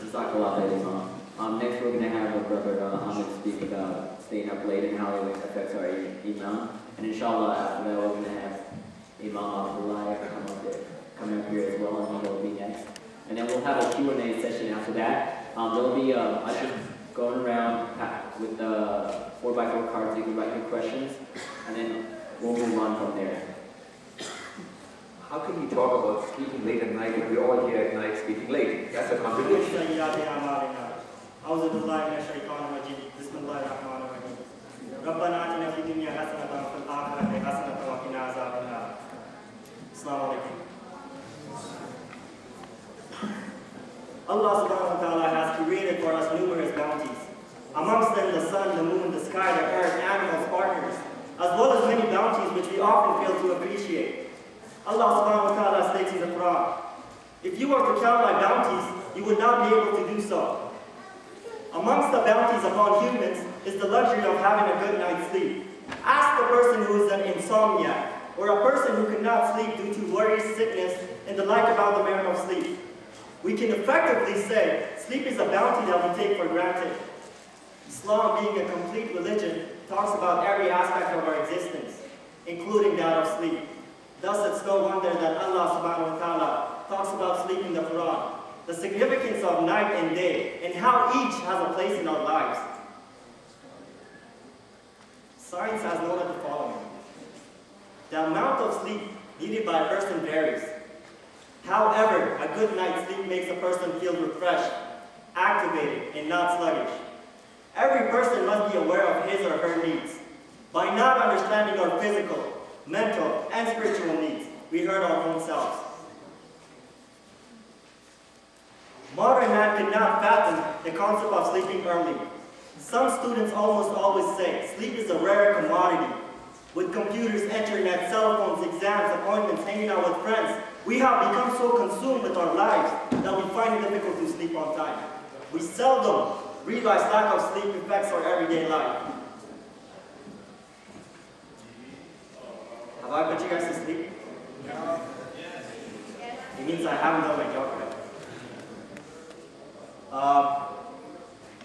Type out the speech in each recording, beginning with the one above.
Jazakallah khair, Imam. Next we're going to have a brother Hamid speak about staying up late and how it affects our Imam. And inshallah after that we're going to have Imam Abdullah come up here as well, and he'll be next. And then we'll have a Q&A session after that. There'll be ushers going around with the 4x4 cards so you can write your questions, and then we'll move on from there. How can you talk about speaking late at night when we're all here at night speaking late? That's a contradiction. Allah subhanahu wa ta'ala has created for us numerous bounties. Amongst them the sun, the moon, the sky, the earth, animals, partners, as well as many bounties which we often fail to appreciate. Allah subhanahu wa ta'ala states in the Quran, if you were to count my bounties, you would not be able to do so. Amongst the bounties upon humans is the luxury of having a good night's sleep. Ask the person who is an insomniac, or a person who cannot sleep due to worry, sickness, and the like about the merit of sleep. We can effectively say sleep is a bounty that we take for granted. Islam, being a complete religion, talks about every aspect of our existence, including that of sleep. Thus, it's no wonder that Allah subhanahu wa ta'ala talks about sleep in the Quran, the significance of night and day, and how each has a place in our lives. Science has noted the following. The amount of sleep needed by a person varies. However, a good night's sleep makes a person feel refreshed, activated, and not sluggish. Every person must be aware of his or her needs. By not understanding our physical, mental, and spiritual needs, we hurt our own selves. Modern man cannot fathom the concept of sleeping early. Some students almost always say sleep is a rare commodity. With computers, internet, cell phones, exams, appointments, hanging out with friends, we have become so consumed with our lives that we find it difficult to sleep on time. We seldom realize lack of sleep affects our everyday life. Have I put you guys to sleep? No. It means I haven't done my job right.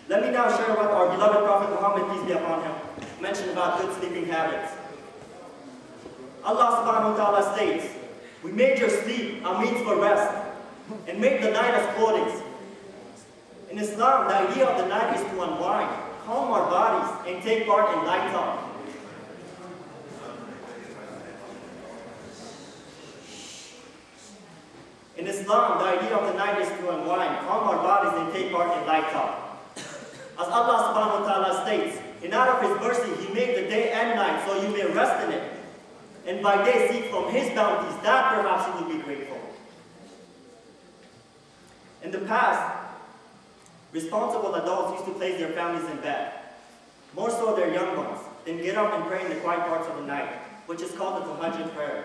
Let me now share what our beloved Prophet Muhammad, peace be upon him, mentioned about good sleeping habits. Allah subhanahu wa ta'ala states, we made your sleep a means for rest, and made the night as clothing. In Islam, the idea of the night is to unwind, calm our bodies, and take part in light talk. In Islam, the idea of the night is to unwind, calm our bodies, and take part in light talk. As Allah subhanahu wa ta'ala states, and out of His mercy, He made the day and night so you may rest in it. And by day seek from His bounties, that perhaps you will be grateful. In the past, responsible adults used to place their families in bed, more so their young ones, then get up and pray in the quiet parts of the night, which is called the Tahajjud prayer.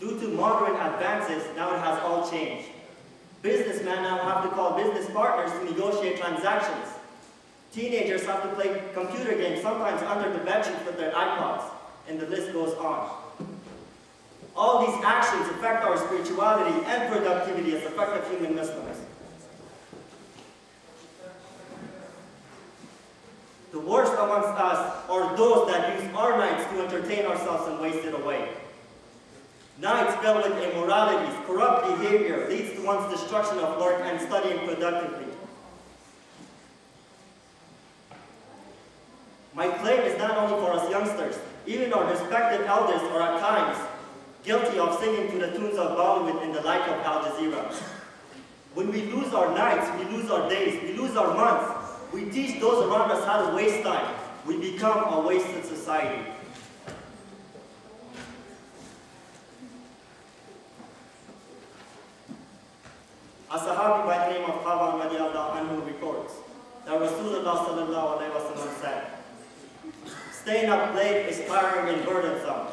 Due to modern advances, now it has all changed. Businessmen now have to call business partners to negotiate transactions. Teenagers have to play computer games, sometimes under the bedsheets with their iPods, and the list goes on. All these actions affect our spirituality and productivity as effective human Muslims. The worst amongst us are those that use our nights to entertain ourselves and waste it away. Nights filled with immoralities, corrupt behavior leads to one's destruction of work and studying productively. My claim is not only for us youngsters. Even our respected elders are at times guilty of singing to the tunes of Bollywood and the like of Al Jazeera. When we lose our nights, we lose our days, we lose our months. We teach those around us how to waste time. We become a wasted society. A Sahabi by the name of Hamid Amiri reports that Rasulullah sallallahu alaihi wasallam said, staying up late is tiring and burdensome.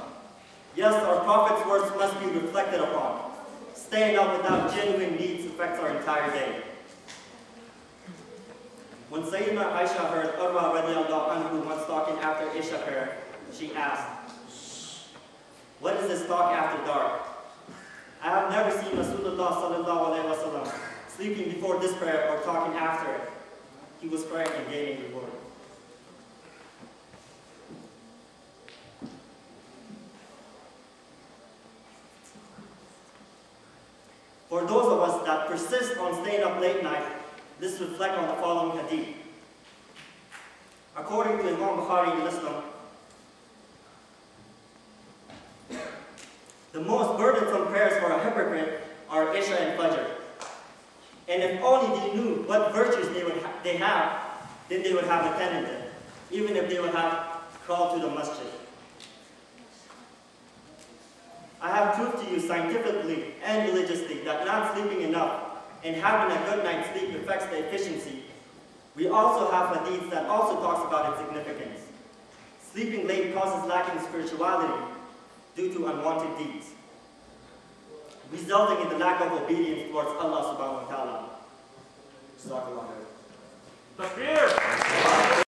Yes, our Prophet's words must be reflected upon. Staying up without genuine needs affects our entire day. When Sayyidina Aisha heard Urwa radiallahu anhu once talking after Isha prayer, she asked, what is this talk after dark? I have never seen Rasulullah sallallahu alaihi wasallam sleeping before this prayer or talking after it. He was praying and gaining reward. For those of us that persist on staying up late night, this reflects on the following hadith. According to Imam Bukhari in Muslim, the most burdensome prayers for a hypocrite are Isha and Fajr. And if only they knew what virtues they have, then they would have attended them, even if they would have crawled to the masjid. I have proved to you scientifically and religiously that not sleeping enough and having a good night's sleep affects the efficiency. We also have hadiths that also talks about its significance. Sleeping late causes lacking spirituality due to unwanted deeds, resulting in the lack of obedience towards Allah subhanahu wa ta'ala.